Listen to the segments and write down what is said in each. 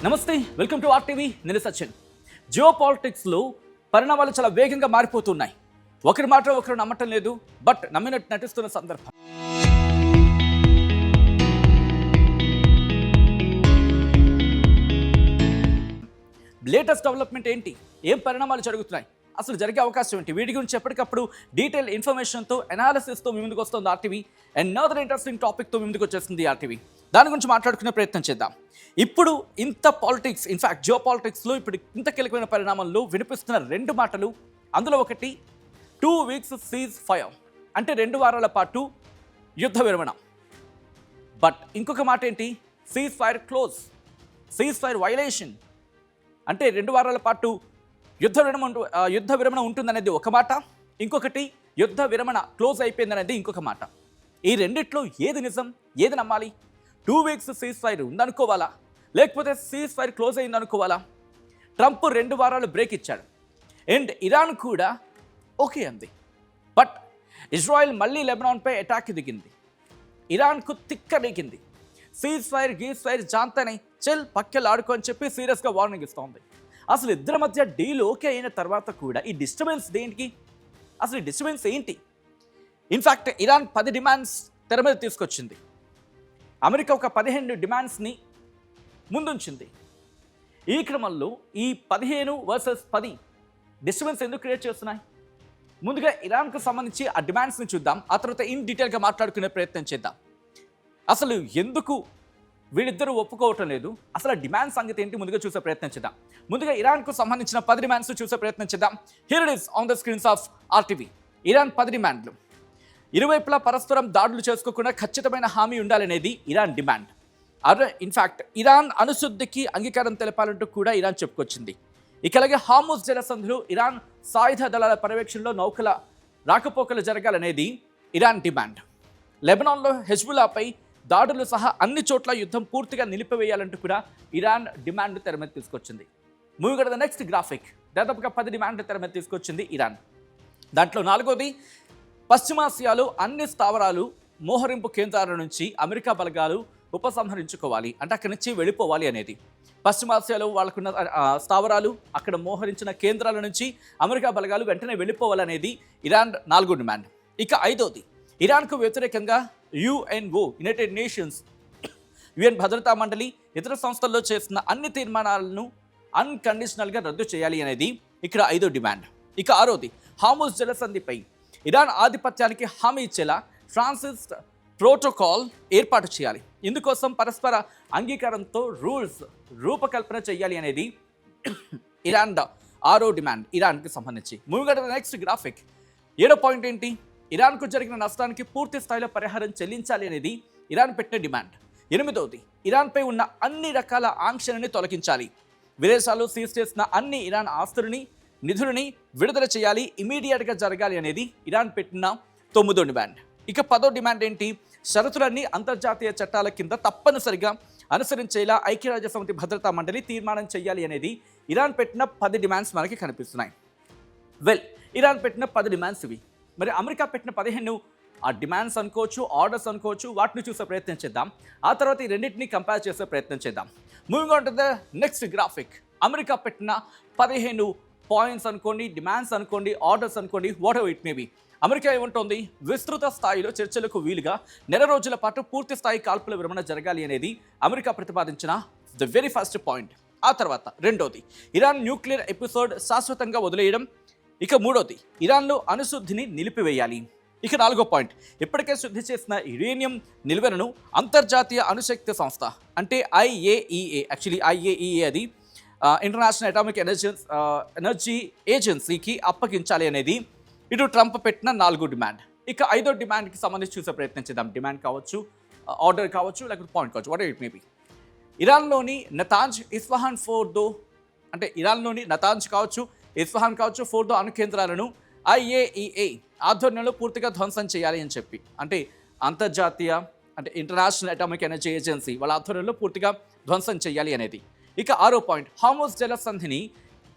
నమస్తే, welcome to RTV. నేను సచిన్. జియో పాలిటిక్స్లో పరిణామాలు చాలా వేగంగా మారిపోతున్నాయి. ఒకరి మాట ఒకరు నమ్మటం లేదు, బట్ నమ్మినట్టు నటిస్తున్న సందర్భం. లేటెస్ట్ డెవలప్మెంట్ ఏంటి? ఏం పరిణామాలు జరుగుతున్నాయి? అసలు జరిగే అవకాశం ఏంటి? వీటి గురించి ఎప్పటికప్పుడు డీటెయిల్ ఇన్ఫర్మేషన్తో అనాలిసిస్తో మీ ముందుకు వస్తుంది ఆర్టీవీ. అండ్ నదర్ ఇంట్రెస్టింగ్ టాపిక్తో మీ ముందుకు వచ్చేస్తుంది ఆర్టీవీ. దాని గురించి మాట్లాడుకునే ప్రయత్నం చేద్దాం. ఇప్పుడు ఇంత పాలిటిక్స్, ఇన్ఫ్యాక్ట్ జియో పాలిటిక్స్లో ఇప్పుడు ఇంత కీలకమైన పరిణామంలో వినిపిస్తున్న రెండు మాటలు. అందులో ఒకటి 2 weeks సీజ్ ఫైర్, అంటే 2 వారాల పాటు యుద్ధ విరమణ. బట్ ఇంకొక మాట ఏంటి? Cease fire close, cease fire violation, అంటే 2 వారాల పాటు యుద్ధ విరమణ ఉంటుందనేది ఒక మాట. ఇంకొకటి యుద్ధ విరమణ క్లోజ్ అయిపోయిందనేది ఇంకొక మాట. ఈ రెండిట్లో ఏది నిజం, ఏది నమ్మాలి? 2 weeks సీజ్ ఫైర్ ఉందనుకోవాలా, లేకపోతే సీజ్ ఫైర్ క్లోజ్ అయింది అనుకోవాలా? ట్రంప్ 2 వారాలు బ్రేక్ ఇచ్చాడు అండ్ ఇరాన్ కూడా ఓకే అంది. బట్ ఇజ్రాయెల్ మళ్ళీ లెబనాన్పై అటాక్ దిగింది. ఇరాన్కు తిక్క రేగింది. సీజ్ ఫైర్ గీజ్ ఫైర్ జాంతని చెల్ పక్కలు ఆడుకో అని చెప్పి సీరియస్గా వార్నింగ్ ఇస్తోంది. అసలు ఇద్దరి మధ్య డీల్ ఓకే అయిన తర్వాత కూడా ఈ డిస్టర్బెన్స్ దేనికి? అసలు ఈ డిస్టర్బెన్స్ ఏంటి? ఇన్ఫ్యాక్ట్ ఇరాన్ 10 డిమాండ్స్ తెర మీద తీసుకొచ్చింది. అమెరికా ఒక 15 డిమాండ్స్ని ముందుంచింది. ఈ క్రమంలో ఈ 15 వర్సెస్ 10 డిస్టర్బెన్స్ ఎందుకు క్రియేట్ చేస్తున్నాయి? ముందుగా ఇరాన్కు సంబంధించి ఆ డిమాండ్స్ని చూద్దాం. ఆ తర్వాత ఇన్ డీటెయిల్గా మాట్లాడుకునే ప్రయత్నం చేద్దాం. అసలు ఎందుకు వీళ్ళిద్దరూ ఒప్పుకోవటం లేదు, అసలు ఆ డిమాండ్ సంగతి ఏంటి ముందుగా చూసే ప్రయత్నం చేద్దాం. ముందుగా ఇరాన్కు సంబంధించిన 10 డిమాండ్స్ చూసే ప్రయత్నం చేద్దాం. Here it is on the screens of RTV. Iran 10 డిమాండ్లు. ఇరువైపులా పరస్పరం దాడులు చేసుకోకుండా ఖచ్చితమైన హామీ ఉండాలనేది ఇరాన్ డిమాండ్. ఇన్ఫ్యాక్ట్ ఇరాన్ అణుశుద్ధికి అంగీకారం తెలపాలంటూ కూడా ఇరాన్ చెప్పుకొచ్చింది. ఇక అలాగే హార్ముజ్ జలసంధిలో ఇరాన్ సాయుధ దళాల పర్యవేక్షణలో నౌకల రాకపోకలు జరగాలనేది ఇరాన్ డిమాండ్. లెబనాన్లో హెజ్బుల్లాపై దాడులు సహా అన్ని చోట్ల యుద్ధం పూర్తిగా నిలిపివేయాలంటూ కూడా ఇరాన్ డిమాండ్ తెర మీద తీసుకొచ్చింది. Moving to the next graphic. దాదాపుగా 10 డిమాండ్లు తెర మీద తీసుకొచ్చింది ఇరాన్. దాంట్లో 4వది, పశ్చిమాసియాలో అన్ని స్థావరాలు మోహరింపు కేంద్రాల నుంచి అమెరికా బలగాలు ఉపసంహరించుకోవాలి, అంటే అక్కడి నుంచి వెళ్ళిపోవాలి అనేది. పశ్చిమాసియాలో వాళ్ళకున్న స్థావరాలు, అక్కడ మోహరించిన కేంద్రాల నుంచి అమెరికా బలగాలు వెంటనే వెళ్ళిపోవాలనేది ఇరాన్ 4వ డిమాండ్. ఇక 5వది, ఇరాన్కు వ్యతిరేకంగా యుఎన్ఓ, యునైటెడ్ నేషన్స్, యుఎన్ భద్రతా మండలి, ఇతర సంస్థల్లో చేసిన అన్ని తీర్మానాలను అన్కండిషనల్గా రద్దు చేయాలి అనేది ఇక్కడ 5వ డిమాండ్. ఇక 6వది, హార్ముజ్ జలసంధిపై ఇరాన్ ఆధిపత్యానికి హామీ ఇచ్చేలా ఫ్రాన్సిస్ ప్రోటోకాల్ ఏర్పాటు చేయాలి. ఇందుకోసం పరస్పర అంగీకారంతో రూల్స్ రూపకల్పన చేయాలి అనేది ఇరాన్ 6వ డిమాండ్ ఇరాన్కి సంబంధించి. Moving to the next graphic. 7వ పాయింట్ ఏంటి? ఇరాన్కు జరిగిన నష్టానికి పూర్తి స్థాయిలో పరిహారం చెల్లించాలి అనేది ఇరాన్ పెట్టిన డిమాండ్. 8వది, ఇరాన్పై ఉన్న అన్ని రకాల ఆంక్షలని తొలగించాలి. విదేశాల్లో సీజ్ చేసిన అన్ని ఇరాన్ ఆస్తులని, నిధులని విడుదల చేయాలి, ఇమీడియట్గా జరగాలి అనేది ఇరాన్ పెట్టిన 9వ డిమాండ్. ఇక 10వ డిమాండ్ ఏంటి? షరతులన్నీ అంతర్జాతీయ చట్టాల కింద తప్పనిసరిగా అనుసరించేలా ఐక్యరాజ్యసమితి భద్రతా మండలి తీర్మానం చేయాలి అనేది ఇరాన్ పెట్టిన 10 డిమాండ్స్ మనకి కనిపిస్తున్నాయి. ఇరాన్ పెట్టిన 10 డిమాండ్స్ ఇవి. మరి అమెరికా పెట్టిన 15 ఆ డిమాండ్స్ అనుకోవచ్చు, ఆర్డర్స్ అనుకోవచ్చు, వాటిని చూసే ప్రయత్నం చేద్దాం. ఆ తర్వాత ఈ రెండింటిని కంపేర్ చేసే ప్రయత్నం చేద్దాం. Moving on to the next graphic. America పెట్టిన 15 పాయింట్స్ అనుకోండి, డిమాండ్స్ అనుకోండి, ఆర్డర్స్ అనుకోండి, whatever it may be. America ఏమంటోంది? విస్తృత స్థాయిలో చర్చలకు వీలుగా 1 రోజుల పాటు పూర్తి స్థాయి కాల్పుల విరమణ జరగాలి అనేది అమెరికా ప్రతిపాదించిన ద వెరీ ఫస్ట్ పాయింట్. ఆ తర్వాత 2వది, ఇరాన్ న్యూక్లియర్ ఎపిసోడ్ శాశ్వతంగా వదిలేయడం. ఇక 3వది, ఇరాన్లో అణుశుద్ధిని నిలిపివేయాలి. ఇక 4వ పాయింట్, ఇప్పటికే శుద్ధి చేసిన యురేనియం నిల్వలను అంతర్జాతీయ అణుశక్తి సంస్థ, అంటే IAEA, యాక్చువల్లీ IAEA అది ఇంటర్నేషనల్ అటామిక్ ఎనర్జీ ఏజెన్సీకి అప్పగించాలి అనేది ఇటు ట్రంప్ పెట్టిన 4వ డిమాండ్. ఇక 5వ డిమాండ్కి సంబంధించి చూసే ప్రయత్నం చేద్దాం. డిమాండ్ కావచ్చు, ఆర్డర్ కావచ్చు, లేకపోతే పాయింట్ కావచ్చు, వాట్ ఇట్ మే బి. ఇరాన్లోని నతాంజ్, ఇస్ఫహాన్ ఫోర్దో, అంటే ఇరాన్లోని నతాంజ్ కావచ్చు, ఇస్ఫహాన్ కావచ్చు, ఫోర్దో అణు కేంద్రాలను IAEA ఆధ్వర్యంలో పూర్తిగా ధ్వంసం చేయాలి అని చెప్పి, అంటే అంతర్జాతీయ, అంటే ఇంటర్నేషనల్ అటామిక్ ఎనర్జీ ఏజెన్సీ వాళ్ళ ఆధ్వర్యంలో పూర్తిగా ధ్వంసం చేయాలి అనేది. ఇక 6వ పాయింట్, హార్ముజ్ జలసంధిని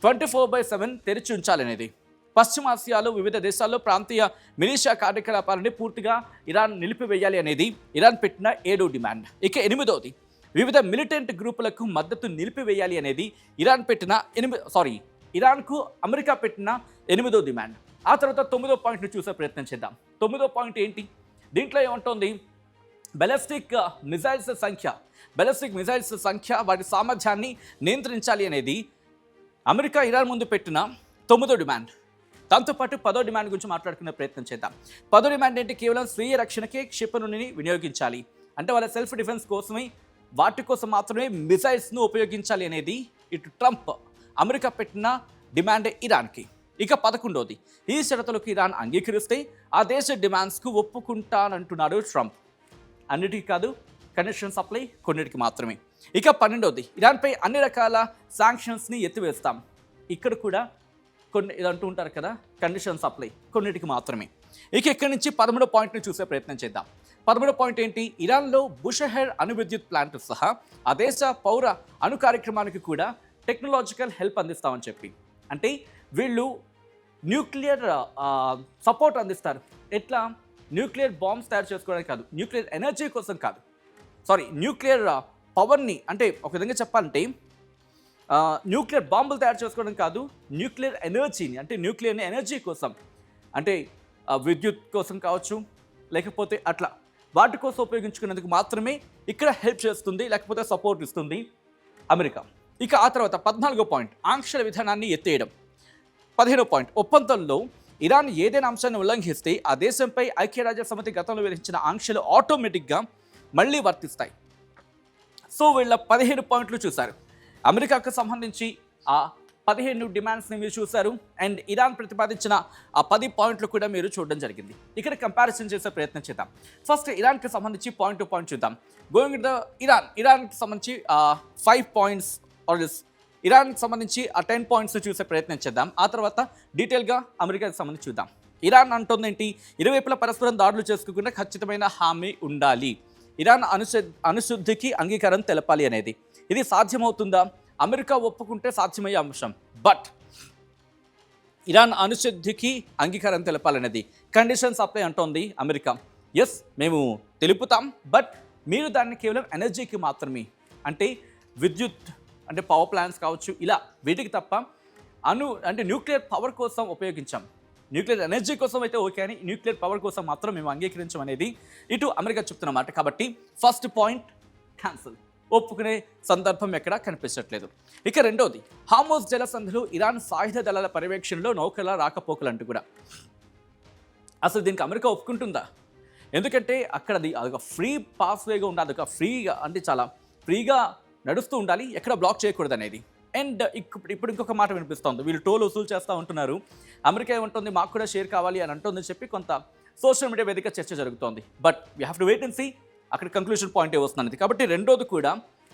24/7 తెరిచి ఉంచాలనేది. పశ్చిమాసియాలో వివిధ దేశాల్లో ప్రాంతీయ మిలిషియా కార్యకలాపాలని పూర్తిగా ఇరాన్ నిలిపివేయాలి అనేది ఇరాన్ పెట్టిన 7వ డిమాండ్. ఇక 8వది, వివిధ మిలిటెంట్ గ్రూపులకు మద్దతు నిలిపివేయాలి అనేది ఇరాన్కు అమెరికా పెట్టిన 8వ డిమాండ్. ఆ తర్వాత 9వ పాయింట్ని చూసే ప్రయత్నం చేద్దాం. 9వ పాయింట్ ఏంటి? దీంట్లో ఏమంటోంది? బెలిస్టిక్ మిజైల్స్ సంఖ్య వాటి సామర్థ్యాన్ని నియంత్రించాలి అనేది అమెరికా ఇరాన్ ముందు పెట్టిన 9వ డిమాండ్. దాంతోపాటు 10వ డిమాండ్ గురించి మాట్లాడుకునే ప్రయత్నం చేద్దాం. 10వ డిమాండ్ ఏంటి? కేవలం స్వీయ రక్షణకే క్షిపణిని వినియోగించాలి, అంటే వాళ్ళ సెల్ఫ్ డిఫెన్స్ కోసమే, వాటి కోసం మాత్రమే మిసైల్స్ను ఉపయోగించాలి అనేది ఇటు ట్రంప్ అమెరికా పెట్టిన డిమాండే ఇరాన్కి. ఇక 11వది, ఈ షరతులకు ఇరాన్ అంగీకరిస్తే ఆ దేశ డిమాండ్స్కు ఒప్పుకుంటానంటున్నాడు ట్రంప్. అన్నిటికీ కాదు, కండిషన్ సప్లై కొన్నిటికి మాత్రమే. ఇక 12వది, ఇరాన్పై అన్ని రకాల శాంక్షన్స్ని ఎత్తివేస్తాం. ఇక్కడ కూడా కొన్ని ఇది అంటూ ఉంటారు కదా, కండిషన్ సప్లై కొన్నిటికి మాత్రమే. ఇక ఇక్కడి నుంచి 13వ పాయింట్ని చూసే ప్రయత్నం చేద్దాం. 13వ పాయింట్ ఏంటి? ఇరాన్లో బుషహెర్ అణు విద్యుత్ ప్లాంట్ సహా ఆ దేశ పౌర అణు కార్యక్రమానికి కూడా టెక్నాలజికల్ హెల్ప్ అందిస్తామని చెప్పి, అంటే వీళ్ళు న్యూక్లియర్ సపోర్ట్ అందిస్తారు. ఎట్లా? న్యూక్లియర్ బాంబ్స్ తయారు చేసుకోవడానికి కాదు, న్యూక్లియర్ ఎనర్జీ కోసం కాదు, న్యూక్లియర్ పవర్ని, అంటే ఒక విధంగా చెప్పాలంటే న్యూక్లియర్ బాంబులు తయారు చేసుకోవడం కాదు, న్యూక్లియర్ ఎనర్జీని, అంటే న్యూక్లియర్ ఎనర్జీ కోసం, అంటే విద్యుత్ కోసం కావచ్చు, లేకపోతే అట్లా వాటి కోసం ఉపయోగించుకునేందుకు మాత్రమే ఇక్కడ హెల్ప్ చేస్తుంది, లేకపోతే సపోర్ట్ ఇస్తుంది అమెరికా. ఇక ఆ తర్వాత 14వ పాయింట్, ఆంక్షల విధానాన్ని ఎత్తేయడం. 15వ పాయింట్, ఒప్పందంలో ఇరాన్ ఏదైనా అంశాన్ని ఉల్లంఘిస్తే ఆ దేశంపై ఐక్యరాజ్య సమితి గతంలో విధించిన ఆంక్షలు ఆటోమేటిక్గా మళ్ళీ వర్తిస్తాయి. సో వీళ్ళ 15 పాయింట్లు చూశారు. అమెరికాకు సంబంధించి ఆ 15 డిమాండ్స్ని మీరు చూశారు, అండ్ ఇరాన్ ప్రతిపాదించిన ఆ 10 పాయింట్లు కూడా మీరు చూడడం జరిగింది. ఇక్కడ కంపారిజన్ చేసే ప్రయత్నం చేద్దాం. ఫస్ట్ ఇరాన్కి సంబంధించి పాయింట్ టు పాయింట్ చూద్దాం. గోయింగ్ ద ఇరాన్కి సంబంధించి 5 పాయింట్స్ ఇరాన్కి సంబంధించి ఆ 10 పాయింట్స్ చూసే ప్రయత్నం చేద్దాం. ఆ తర్వాత డీటెయిల్గా అమెరికాకి సంబంధించి చూద్దాం. ఇరాన్ అంటుందేంటి? ఇరువైపులా పరస్పరం దాడులు చేసుకోకుండా ఖచ్చితమైన హామీ ఉండాలి, ఇరాన్ అణుశుద్ధికి అంగీకారం తెలపాలి అనేది. ఇది సాధ్యమవుతుందా? అమెరికా ఒప్పుకుంటే సాధ్యమయ్యే అంశం, బట్ ఇరాన్ అణుశుద్ధికి అంగీకారం తెలపాలనేది కండిషన్ సప్లై అంటోంది అమెరికా. ఎస్, మేము తెలుపుతాం, బట్ మీరు దాన్ని కేవలం ఎనర్జీకి మాత్రమే, అంటే విద్యుత్, అంటే పవర్ ప్లాంట్స్ కావచ్చు, ఇలా వీటికి తప్ప అంటే న్యూక్లియర్ పవర్ కోసం ఉపయోగించాం, న్యూక్లియర్ ఎనర్జీ కోసం అయితే ఓకే, అని న్యూక్లియర్ పవర్ కోసం మాత్రం మేము అంగీకరించాం అనేది ఇటు అమెరికా చెప్తున్నమాట. కాబట్టి ఫస్ట్ పాయింట్ క్యాన్సిల్, ఒప్పుకునే సందర్భం ఎక్కడా కనిపించట్లేదు. ఇక రెండోది, హార్మోజ్ జలసంధిలో ఇరాన్ సాయుధ దళాల పర్యవేక్షణలో నౌకల రాకపోకలంటూ కూడా. అసలు దీనికి అమెరికా ఒప్పుకుంటుందా? ఎందుకంటే అక్కడది అదొక ఫ్రీ పాస్వేగా ఉండాలి, అదొక ఫ్రీగా, అంటే చాలా ఫ్రీగా నడుస్తూ ఉండాలి, ఎక్కడ బ్లాక్ చేయకూడదు అనేది. అండ్ ఇప్పుడు ఇంకొక మాట వినిపిస్తోంది, వీళ్ళు టోల్ వసూలు చేస్తూ ఉంటున్నారు, అమెరికా ఏమంటుంది మాకు కూడా షేర్ కావాలి అని అంటుందని చెప్పి కొంత సోషల్ మీడియా వేదిక చర్చ జరుగుతోంది. But we have to wait and see అక్కడ కంక్లూషన్ పాయింట్ వస్తుంది. కాబట్టి రెండోది కూడా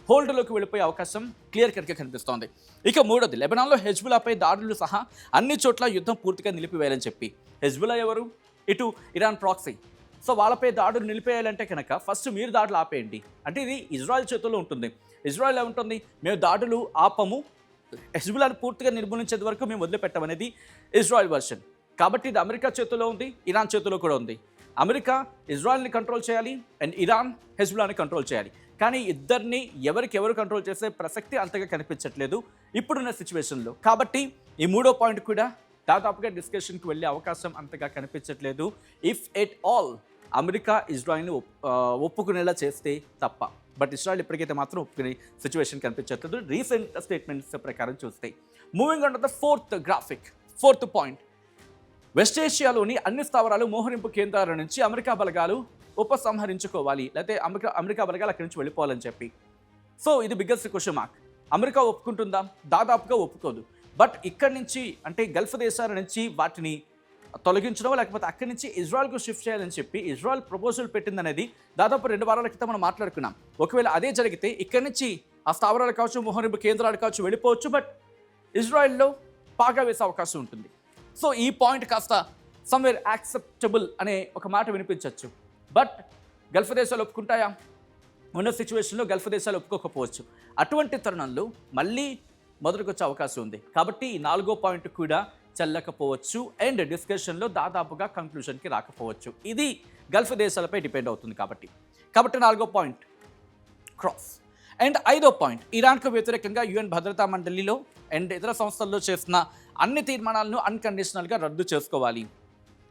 హోల్డ్లోకి వెళ్ళిపోయే అవకాశం క్లియర్ కట్గా కనిపిస్తోంది. ఇక మూడోది, లెబనాన్లో హెజ్బుల్లాపై దాడులు సహా అన్ని చోట్ల యుద్ధం పూర్తిగా నిలిపివేయాలని చెప్పి. హెజ్బుల్లా ఎవరు? ఇటు ఇరాన్ ప్రాక్సీ. సో వాళ్ళపై దాడులు నిలిపేయాలంటే కనుక ఫస్ట్ మీరు దాడులు ఆపేయండి, అంటే ఇది ఇజ్రాయెల్ చేతుల్లో ఉంటుంది. ఇజ్రాయెల్ ఏముంటుంది, మేము దాడులు ఆపము, హెజ్బుల్లాను పూర్తిగా నిర్మూలించేంత వరకు మేము వదిలిపెట్టమనేది ఇజ్రాయెల్ వర్షన్. కాబట్టి ఇది అమెరికా చేతుల్లో ఉంది, ఇరాన్ చేతుల్లో కూడా ఉంది. అమెరికా ఇజ్రాయెల్ని కంట్రోల్ చేయాలి, అండ్ ఇరాన్ హెజ్బుల్లాని కంట్రోల్ చేయాలి. కానీ ఇద్దరిని ఎవరు కంట్రోల్ చేసే ప్రసక్తి అంతగా కనిపించట్లేదు ఇప్పుడున్న సిచ్యువేషన్లో. కాబట్టి ఈ మూడో పాయింట్ కూడా దాదాపుగా డిస్కషన్కి వెళ్ళే అవకాశం అంతగా కనిపించట్లేదు, ఇఫ్ ఎట్ ఆల్ అమెరికా ఇజ్రాయెల్ని ఒప్పుకునేలా చేస్తే తప్ప. బట్ ఇజ్రాయెల్ ఇప్పటికైతే మాత్రం ఒప్పుకునే సిచ్యువేషన్ కనిపించట్లేదు రీసెంట్ స్టేట్మెంట్స్ ప్రకారం చూస్తే. Moving on to the fourth point, west ఏషియాలోని అన్ని స్థావరాలు మోహరింపు కేంద్రాల నుంచి అమెరికా బలగాలు ఉపసంహరించుకోవాలి, లేకపోతే అమెరికా బలగాలు అక్కడి నుంచి వెళ్ళిపోవాలని చెప్పి. సో ఇది బిగ్గెస్ట్ క్వశ్చన్ మార్క్. అమెరికా ఒప్పుకుంటుందా? దాదాపుగా ఒప్పుకోదు. బట్ ఇక్కడి నుంచి, అంటే గల్ఫ్ దేశాల నుంచి వాటిని తొలగించడం, లేకపోతే అక్కడి నుంచి ఇజ్రాయెల్కు షిఫ్ట్ చేయాలని చెప్పి ఇజ్రాయెల్ ప్రపోజల్ పెట్టిందనేది దాదాపు 2 వారాల క్రితం మనం మాట్లాడుకున్నాం. ఒకవేళ అదే జరిగితే ఇక్కడి నుంచి ఆ స్థావరాలు కావచ్చు, మోహరింపు కేంద్రాలు కావచ్చు వెళ్ళిపోవచ్చు, బట్ ఇజ్రాయెల్లో పాగా వేసే అవకాశం ఉంటుంది. సో ఈ పాయింట్ కాస్త సమ్వేర్ యాక్సెప్టబుల్ అనే ఒక మాట వినిపించవచ్చు. బట్ గల్ఫ్ దేశాలు ఒప్పుకుంటాయా? ఉన్న సిచ్యువేషన్లో గల్ఫ్ దేశాలు ఒప్పుకోకపోవచ్చు. అటువంటి తరుణంలో మళ్ళీ మొదటికి వచ్చే అవకాశం ఉంది. కాబట్టి ఈ 4వ పాయింట్ కూడా చెల్లకపోవచ్చు, అండ్ డిస్కషన్లో దాదాపుగా కంక్లూషన్కి రాకపోవచ్చు. ఇది గల్ఫ్ దేశాలపై డిపెండ్ అవుతుంది. కాబట్టి 4వ పాయింట్ క్రాస్. అండ్ 5వ పాయింట్, ఇరాన్కు వ్యతిరేకంగా యుఎన్ భద్రతా మండలిలో అండ్ ఇతర సంస్థల్లో చేసిన అన్ని తీర్మానాలను అన్కండిషనల్గా రద్దు చేసుకోవాలి.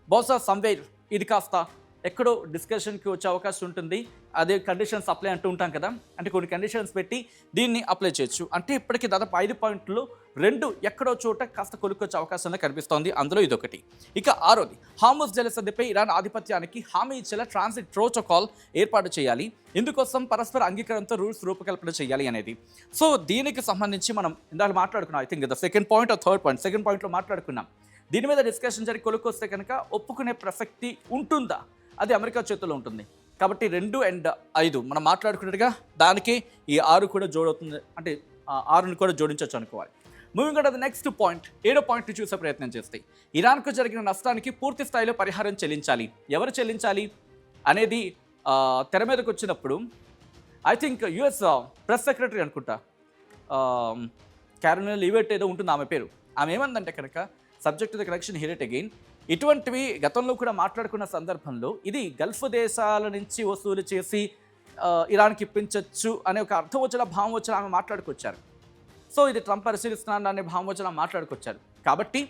బహుశా సమ్వేర్ ఇది కాస్త ఎక్కడో డిస్కషన్కి వచ్చే అవకాశం ఉంటుంది. అదే కండిషన్స్ అప్లై అంటూ ఉంటాం కదా, అంటే కొన్ని కండిషన్స్ పెట్టి దీన్ని అప్లై చేయొచ్చు. అంటే ఇప్పటికీ దాదాపు 5 పాయింట్లు 2 ఎక్కడో చోట కాస్త కొలుక్కొచ్చే అవకాశంలో కనిపిస్తోంది. అందులో ఇదొకటి. ఇక 6వది, హార్ముజ్ జలసంధిపై ఇరాన్ ఆధిపత్యానికి హామీ ఇచ్చేలా ట్రాన్సిట్ ప్రోటోకాల్ ఏర్పాటు చేయాలి. ఇందుకోసం పరస్పర అంగీకారంతో రూల్స్ రూపకల్పన చేయాలి అనేది. సో దీనికి సంబంధించి మనం ఇందాక మాట్లాడుకున్నాం. I think the second point or third point, second పాయింట్లో మాట్లాడుకున్నాం. దీని మీద డిస్కషన్ జరిగి కొలుక్కొస్తే కనుక ఒప్పుకునే ప్రసక్తి ఉంటుందా, అది అమెరికా చేతుల్లో ఉంటుంది. కాబట్టి 2 అండ్ 5 మనం మాట్లాడుకున్నట్టుగా దానికి ఈ 6 కూడా జోడవుతుంది, అంటే 6ని కూడా జోడించవచ్చు అనుకోవాలి. Moving on to the next point, 7వ పాయింట్ చూసే ప్రయత్నం చేస్తే ఇరాన్కు జరిగిన నష్టానికి పూర్తి స్థాయిలో పరిహారం చెల్లించాలి. ఎవరు చెల్లించాలి అనేది తెర మీదకి వచ్చినప్పుడు I think US press secretary అనుకుంటా, క్యారోలినా లీవెట్ ఏదో ఉంటుంది ఆమె పేరు. ఆమె ఏమందంటే కనుక, subject the correction here it again, ఇటువంటివి గతంలో కూడా మాట్లాడుకున్న సందర్భంలో ఇది గల్ఫ్ దేశాల నుంచి వసూలు చేసి ఇరాన్కి ఇప్పించవచ్చు అనే ఒక అర్థం వచ్చిన భావం వచ్చిన ఆమె మాట్లాడుకొచ్చారు. సో ఇది ట్రంప్ పరిశీలిస్తున్నాను అనే భావం వచ్చిన మాట్లాడుకొచ్చారు. కాబట్టి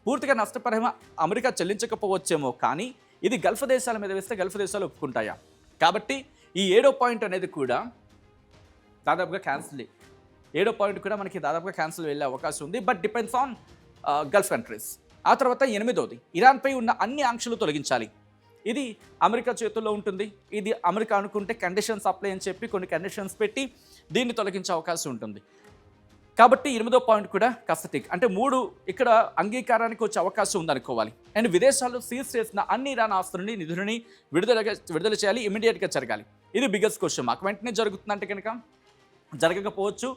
పూర్తిగా నష్టపరిహారం అమెరికా చెల్లించకపోవచ్చేమో, కానీ ఇది గల్ఫ్ దేశాల మీద వేస్తే గల్ఫ్ దేశాలు ఒప్పుకుంటాయా? కాబట్టి ఈ 7వ పాయింట్ అనేది కూడా దాదాపుగా క్యాన్సిల్. 7వ పాయింట్ కూడా మనకి దాదాపుగా క్యాన్సిల్ వెళ్ళే అవకాశం ఉంది, but depends on Gulf countries. ఆ తర్వాత 8వది, ఇరాన్పై ఉన్న అన్ని ఆంక్షలు తొలగించాలి. ఇది అమెరికా చేతుల్లో ఉంటుంది. ఇది అమెరికా అనుకుంటే కండిషన్స్ అప్లై అని చెప్పి కొన్ని కండిషన్స్ పెట్టి దీన్ని తొలగించే అవకాశం ఉంటుంది. కాబట్టి 8వ పాయింట్ కూడా కాస్త టిక్, అంటే 3 ఇక్కడ అంగీకారానికి వచ్చే అవకాశం ఉందనుకోవాలి. అండ్ విదేశాల్లో సీజ్ చేసిన అన్ని ఇరాన్ ఆస్తులని నిధులని విడుదల చేయాలి, ఇమీడియట్గా జరగాలి. ఇది బిగ్గెస్ట్ క్వశ్చన్ మార్క్. వెంటనే జరుగుతుందంటే కనుక జరగకపోవచ్చు.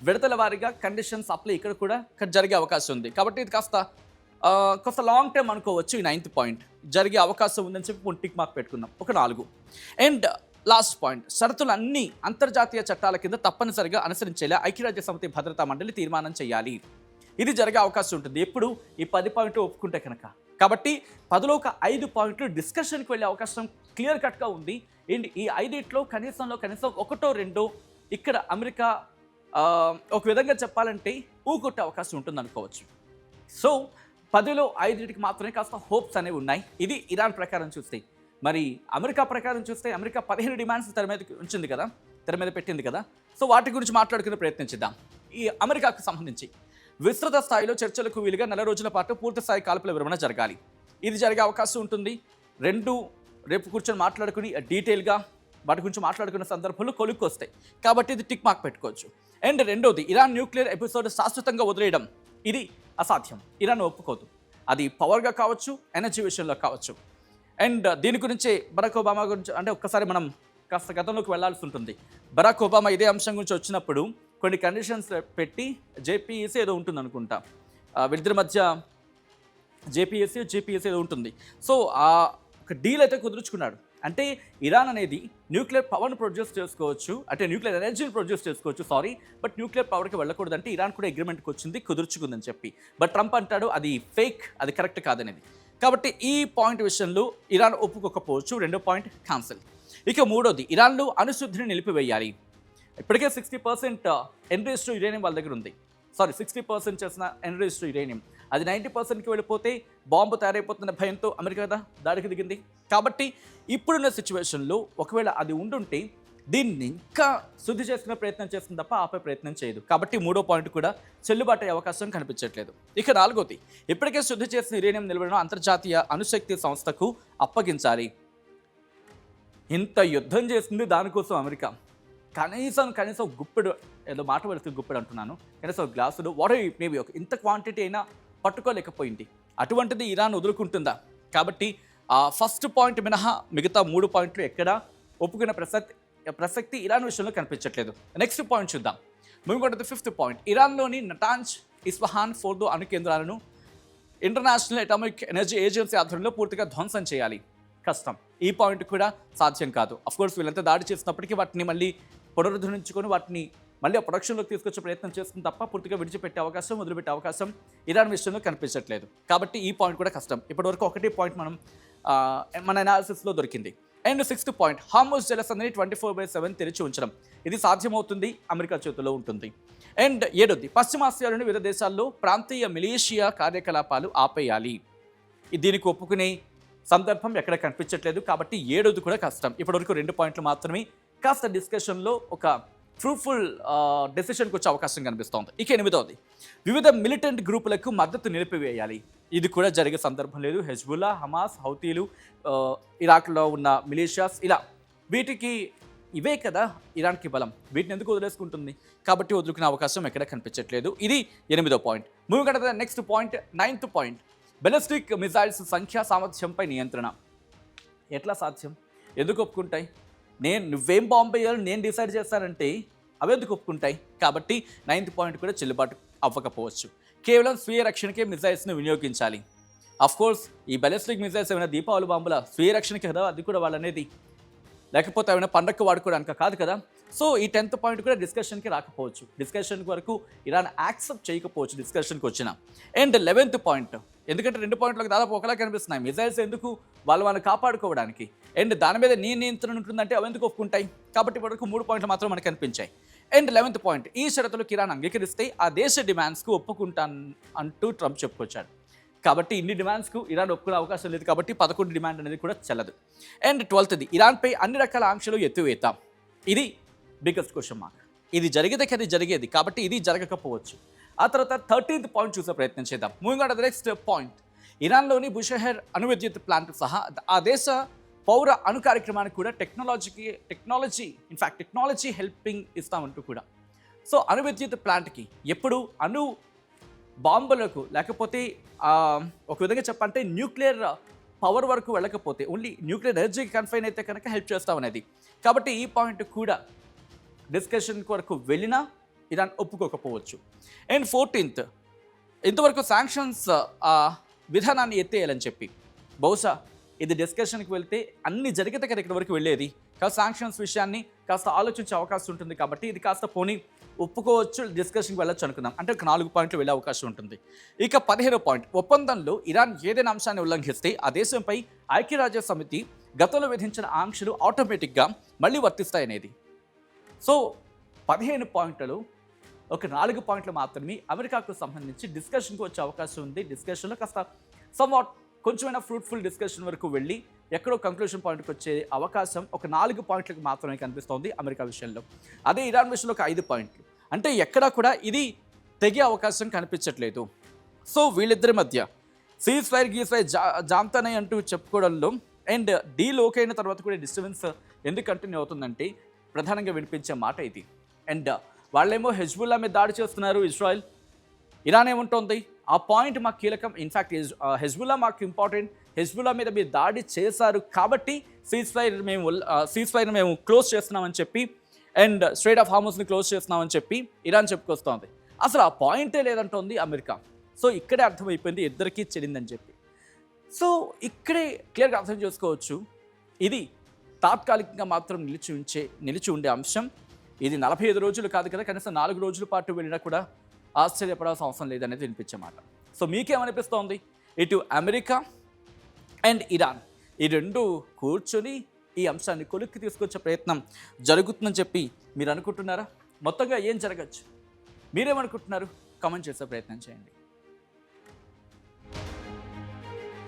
విడతల వారీగా కండిషన్స్ అప్లై ఇక్కడ కూడా జరిగే అవకాశం ఉంది. కాబట్టి ఇది కాస్త లాంగ్ టైం అనుకోవచ్చు. ఈ 9th పాయింట్ జరిగే అవకాశం ఉందని చెప్పి టిక్ మార్క్ పెట్టుకున్నాం. ఒక 4. అండ్ లాస్ట్ పాయింట్, షరతులు అన్ని అంతర్జాతీయ చట్టాల కింద తప్పనిసరిగా అనుసరించేలా ఐక్యరాజ్య సమితి భద్రతా మండలి తీర్మానం చేయాలి. ఇది జరిగే అవకాశం ఉంటుంది ఎప్పుడు ఈ 10 పాయింట్లు ఒప్పుకుంటే కనుక. కాబట్టి 10లో ఒక 5 పాయింట్లు డిస్కషన్కి వెళ్ళే అవకాశం క్లియర్ కట్గా ఉంది. అండ్ ఈ 5లో కనీసం 1, 2 ఇక్కడ అమెరికా ఒక విధంగా చెప్పాలంటే ఊకొట్టే అవకాశం ఉంటుంది అనుకోవచ్చు. సో 10లో 5కి మాత్రమే కాస్త హోప్స్ అనేవి ఉన్నాయి. ఇది ఇరాన్ ప్రకారం చూస్తే. మరి అమెరికా ప్రకారం చూస్తే అమెరికా 15 డిమాండ్స్ తెర మీద పెట్టింది కదా. సో వాటి గురించి మాట్లాడుకునే ప్రయత్నించిద్దాం. ఈ అమెరికాకు సంబంధించి విస్తృత స్థాయిలో చర్చలకు వీలుగా 4 రోజుల పాటు పూర్తి స్థాయి కాల్పుల విరమణ జరగాలి. ఇది జరిగే అవకాశం ఉంటుంది. 2 రేపు కూర్చొని మాట్లాడుకుని డీటెయిల్గా వాటి గురించి మాట్లాడుకున్న సందర్భంలో కొలుక్కు వస్తాయి. కాబట్టి ఇది టిక్ మార్క్ పెట్టుకోవచ్చు. అండ్ 2వది, ఇరాన్ న్యూక్లియర్ ఎపిసోడ్ శాశ్వతంగా వదిలేయడం ఇది అసాధ్యం. ఇరాన్ ఒప్పుకోదు. అది పవర్గా కావచ్చు, ఎనర్జీ విషయంలో కావచ్చు. అండ్ దీని గురించి బరాక్ ఒబామా గురించి అంటే ఒక్కసారి మనం కాస్త గతంలోకి వెళ్లాల్సి ఉంటుంది. బరాక్ ఒబామా ఇదే అంశం గురించి వచ్చినప్పుడు కొన్ని కండిషన్స్ పెట్టి జేపీఎస్సీ ఏదో ఉంటుంది అనుకుంటా, వీళ్ళిద్దరి మధ్య జేపీఎస్సీ ఏదో ఉంటుంది. సో ఆ ఒక డీల్ అయితే కుదుర్చుకున్నాడు. అంటే ఇరాన్ అనేది న్యూక్లియర్ పవర్ను ప్రొడ్యూస్ చేసుకోవచ్చు, అంటే న్యూక్లియర్ ఎనర్జీని ప్రొడ్యూస్ చేసుకోవచ్చు బట్ న్యూక్లియర్ పవర్కి వెళ్ళకూడదు. అంటే ఇరాన్ కూడా అగ్రిమెంట్కి వచ్చింది, కుదుర్చుకుందని చెప్పి. బట్ ట్రంప్ అంటాడు అది ఫేక్, అది కరెక్ట్ కాదనేది. కాబట్టి ఈ పాయింట్ విషయంలో ఇరాన్ ఒప్పుకోకపోవచ్చు. 2వ పాయింట్ క్యాన్సిల్. ఇక 3వది, ఇరాన్లో అణుశుద్ధిని నిలిపివేయాలి. ఇప్పటికే 60% ఎన్రిచ్డ్ యురేనియం వాళ్ళ దగ్గర ఉంది. 60% చేసిన ఎన్రిచ్డ్ యురేనియం అది 90%కి వెళ్ళిపోతే బాంబు తయారైపోతున్న భయంతో అమెరికా దాడికి దిగింది. కాబట్టి ఇప్పుడున్న సిచ్యువేషన్లో ఒకవేళ అది ఉండుంటే దీన్ని ఇంకా శుద్ధి చేసుకునే ప్రయత్నం చేస్తుంది తప్ప ఆపే ప్రయత్నం చేయదు. కాబట్టి 3వ పాయింట్ కూడా చెల్లుబాటు అయ్యే అవకాశం కనిపించట్లేదు. ఇక 4వది, ఇప్పటికే శుద్ధి చేసిన యురేనియం నిల్వలను అంతర్జాతీయ అణుశక్తి సంస్థకు అప్పగించాలి. ఇంత యుద్ధం చేస్తుంది దానికోసం అమెరికా. కనీసం గుప్పెడు, ఏదో మాట పడుతుంది గుప్పెడు అంటున్నాను, కనీసం గ్లాసులు వాటర్ మేబీ ఒక ఇంత క్వాంటిటీ అయినా పట్టుకోలేకపోయింది. అటువంటిది ఇరాన్ వదులుకుంటుందా? కాబట్టి ఫస్ట్ పాయింట్ మినహా మిగతా 3 పాయింట్లు ఎక్కడా ఒప్పుకునే ప్రసక్తి ఇరాన్ విషయంలో కనిపించట్లేదు. నెక్స్ట్ పాయింట్ చూద్దాం. Moving on to the 5th point, ఇరాన్లోని నటాంజ్, ఇస్ఫహాన్, ఫోర్దో అణు కేంద్రాలను ఇంటర్నేషనల్ అటామిక్ ఎనర్జీ ఏజెన్సీ ఆధ్వర్యంలో పూర్తిగా ధ్వంసం చేయాలి. కష్టం. ఈ పాయింట్ కూడా సాధ్యం కాదు. అఫ్కోర్స్ వీళ్ళంతా దాడి చేసినప్పటికీ వాటిని మళ్ళీ పునరుద్ధరించుకొని వాటిని మళ్ళీ ఆ ప్రొడక్షన్లోకి తీసుకొచ్చే ప్రయత్నం చేస్తుంది తప్ప పూర్తిగా విడిచిపెట్టే అవకాశం, వదిలిపెట్టే అవకాశం ఇరాన్ విషయంలో కనిపించట్లేదు. కాబట్టి ఈ పాయింట్ కూడా కష్టం. ఇప్పటివరకు 1 పాయింట్ మన అనాలిసిస్లో దొరికింది. అండ్ 6th పాయింట్, హార్మోస్ జలసంధిని 24/7 తెరిచి ఉంచడం. ఇది సాధ్యమవుతుంది, అమెరికా చేతుల్లో ఉంటుంది. అండ్ 7th, పశ్చిమాసియాలోని వివిధ దేశాల్లో ప్రాంతీయ మిలీషియా కార్యకలాపాలు ఆపేయాలి. దీనికి ఒప్పుకునే సందర్భం ఎక్కడ కనిపించట్లేదు, కాబట్టి 7th కూడా కష్టం. ఇప్పటివరకు 2 పాయింట్లు మాత్రమే కాస్త డిస్కషన్లో ఒక ఫ్రూట్ఫుల్ డెసిషన్కి వచ్చే అవకాశం కనిపిస్తోంది. ఇక 8th, వివిధ మిలిటెంట్ గ్రూపులకు మద్దతు నిలిపివేయాలి. ఇది కూడా జరిగే సందర్భం లేదు. హెజ్బుల్లా, హమాస్, హౌతీలు, ఇరాక్లో ఉన్న మిలీషియాస్, ఇలా వీటికి ఇవే కదా ఇరాన్కి బలం. వీటిని ఎందుకు వదిలేసుకుంటుంది? కాబట్టి వదులుకునే అవకాశం ఎక్కడ కనిపించట్లేదు. ఇది 8వ point. Move next point, 9th point, బెలిస్టిక్ missiles సంఖ్య సామర్థ్యంపై నియంత్రణ. ఎట్లా సాధ్యం? ఎందుకు ఒప్పుకుంటాయి? నువ్వేం బాంబు వేయాలో నేను డిసైడ్ చేస్తానంటే అవి ఎందుకు ఒప్పుకుంటాయి? కాబట్టి 9th పాయింట్ కూడా చెల్లుబాటు అవ్వకపోవచ్చు. కేవలం స్వీయ రక్షణకే మిజైల్స్ను వినియోగించాలి. కోర్స్ ఈ బెలిస్టిక్ మిజైల్స్ ఏమైనా దీపావళి బాంబుల స్వీయ రక్షణకి కదా అది కూడా వాళ్ళనేది, లేకపోతే ఏమైనా పండగకు వాడుకోవడానికి కాదు కదా. సో ఈ 10th పాయింట్ కూడా డిస్కషన్కి రాకపోవచ్చు. డిస్కషన్ వరకు ఇరాన్ యాక్సెప్ట్ చేయకపోవచ్చు డిస్కషన్కి వచ్చిన. అండ్ 11th పాయింట్, ఎందుకంటే 2 పాయింట్లకు దాదాపు ఒకలా కనిపిస్తున్నాయి. మిజైల్స్ ఎందుకు? వాళ్ళని కాపాడుకోవడానికి. అండ్ దాని మీద నీ నియంత్రణ ఉంటుందంటే అవి ఎందుకు ఒప్పుకుంటాయి? కాబట్టి ఇప్పటివరకు 3 పాయింట్లు మాత్రం మనకు కనిపించాయి. అండ్ 11th పాయింట్, ఈ షరతులకు ఇరాన్ అంగీకరిస్తే ఆ దేశ డిమాండ్స్కు ఒప్పుకుంటాను అంటూ ట్రంప్ చెప్పుకొచ్చాడు. కాబట్టి ఇన్ని డిమాండ్స్కు ఇరాన్ ఒప్పుకునే అవకాశం లేదు, కాబట్టి 11 డిమాండ్ అనేది కూడా చెల్లదు. అండ్ 12th, ఇరాన్పై అన్ని రకాల ఆంక్షలు ఎత్తివేత. ఇది బిగ్గెస్ట్ క్వశ్చన్ మార్క్. ఇది జరిగితే అది జరిగేది, కాబట్టి ఇది జరగకపోవచ్చు. ఆ తర్వాత 13th పాయింట్ చూసే ప్రయత్నం చేద్దాం. Moving on to the next point, ఇరాన్లోని బుషెహర్ అణు విద్యుత్ ప్లాంట్ సహా ఆ దేశ పౌర అణు కార్యక్రమానికి కూడా టెక్నాలజీ హెల్పింగ్ ఇస్తామంటూ కూడా. సో అణు విద్యుత్ ప్లాంట్కి ఎప్పుడు అణు బాంబులకు లేకపోతే ఒక విధంగా చెప్పాలంటే న్యూక్లియర్ పవర్ వరకు వెళ్ళకపోతే ఓన్లీ న్యూక్లియర్ ఎనర్జీకి కన్ఫైన్ అయితే కనుక హెల్ప్ చేస్తామనేది. కాబట్టి ఈ పాయింట్ కూడా డిస్కషన్ వరకు వెళ్ళినా ఇరాన్ ఒప్పుకోకపోవచ్చు. అండ్ 14th, ఇంతవరకు శాంక్షన్స్ విధానాన్ని ఎత్తేయాలని చెప్పి. బహుశా ఇది డిస్కషన్కి వెళ్తే అన్ని జరిగితే కదా ఇక్కడ వరకు వెళ్ళేది. కాస్త శాంక్షన్స్ విషయాన్ని కాస్త ఆలోచించే అవకాశం ఉంటుంది, కాబట్టి ఇది కాస్త పోనీ ఒప్పుకోవచ్చు, డిస్కషన్కి వెళ్ళొచ్చు అనుకుందాం. అంటే ఒక 4 పాయింట్లు వెళ్ళే అవకాశం ఉంటుంది. ఇక 15వ పాయింట్, ఒప్పందంలో ఇరాన్ ఏదైనా అంశాన్ని ఉల్లంఘిస్తే ఆ దేశంపై ఐక్యరాజ్య సమితి గతంలో విధించిన ఆంక్షలు ఆటోమేటిక్గా మళ్ళీ వర్తిస్తాయనేది. సో 15 పాయింట్లలో ఒక 4 పాయింట్లు మాత్రమే అమెరికాకు సంబంధించి డిస్కషన్కి వచ్చే అవకాశం ఉంది. డిస్కషన్లో కాస్త సమ్వాట్ కొంచెమైనా ఫ్రూట్ఫుల్ డిస్కషన్ వరకు వెళ్ళి ఎక్కడో కంక్లూషన్ పాయింట్కి వచ్చే అవకాశం ఒక 4 పాయింట్లకు మాత్రమే కనిపిస్తోంది అమెరికా విషయంలో. అదే ఇరాన్ విషయంలో ఒక 5 పాయింట్లు. అంటే ఎక్కడా కూడా ఇది తెగే అవకాశం కనిపించట్లేదు. సో వీళ్ళిద్దరి మధ్య సీజ్ ఫైర్ జాంతనై అంటూ చెప్పుకోవడంలో అండ్ డీల్ ఓకే అయిన తర్వాత కూడా డిస్టర్బెన్స్ ఎందుకు కంటిన్యూ అవుతుందంటే ప్రధానంగా వినిపించే మాట ఇది. అండ్ వాళ్ళేమో హెజ్బుల్లా మీద దాడి చేస్తున్నారు ఇజ్రాయెల్. ఇరాన్ ఏముంటుంది? ఆ పాయింట్ మాకు కీలకం. ఇన్ఫ్యాక్ట్ హెజ్బుల్లా మాకు ఇంపార్టెంట్. హెజ్బుల్లా మీద మీరు దాడి చేశారు కాబట్టి సీజ్ ఫైర్ మేము క్లోజ్ చేస్తున్నామని చెప్పి అండ్ స్ట్రైట్ ఆఫ్ హార్మోస్ని క్లోజ్ చేస్తున్నామని చెప్పి ఇరాన్ చెప్పుకొస్తోంది. అసలు ఆ పాయింటే లేదంటోంది అమెరికా. సో ఇక్కడే అర్థమైపోయింది ఇద్దరికీ చెడిందని చెప్పి. సో ఇక్కడే క్లియర్గా అర్థం చేసుకోవచ్చు, ఇది తాత్కాలికంగా మాత్రం నిలిచి ఉండే అంశం. ఇది 45 రోజులు కాదు కదా, కనీసం 4 రోజుల పాటు వెళ్ళినా కూడా ఆశ్చర్యపడాల్సిన అవసరం లేదనేది వినిపించే మాట. సో మీకేమనిపిస్తోంది? ఇటు అమెరికా అండ్ ఇరాన్ ఈ రెండు కూర్చొని ఈ అంశాన్ని కొలిక్కి తీసుకొచ్చే ప్రయత్నం జరుగుతుందని చెప్పి మీరు అనుకుంటున్నారా? మొత్తంగా ఏం జరగచ్చు? మీరేమనుకుంటున్నారు? కామెంట్ చేసే ప్రయత్నం చేయండి.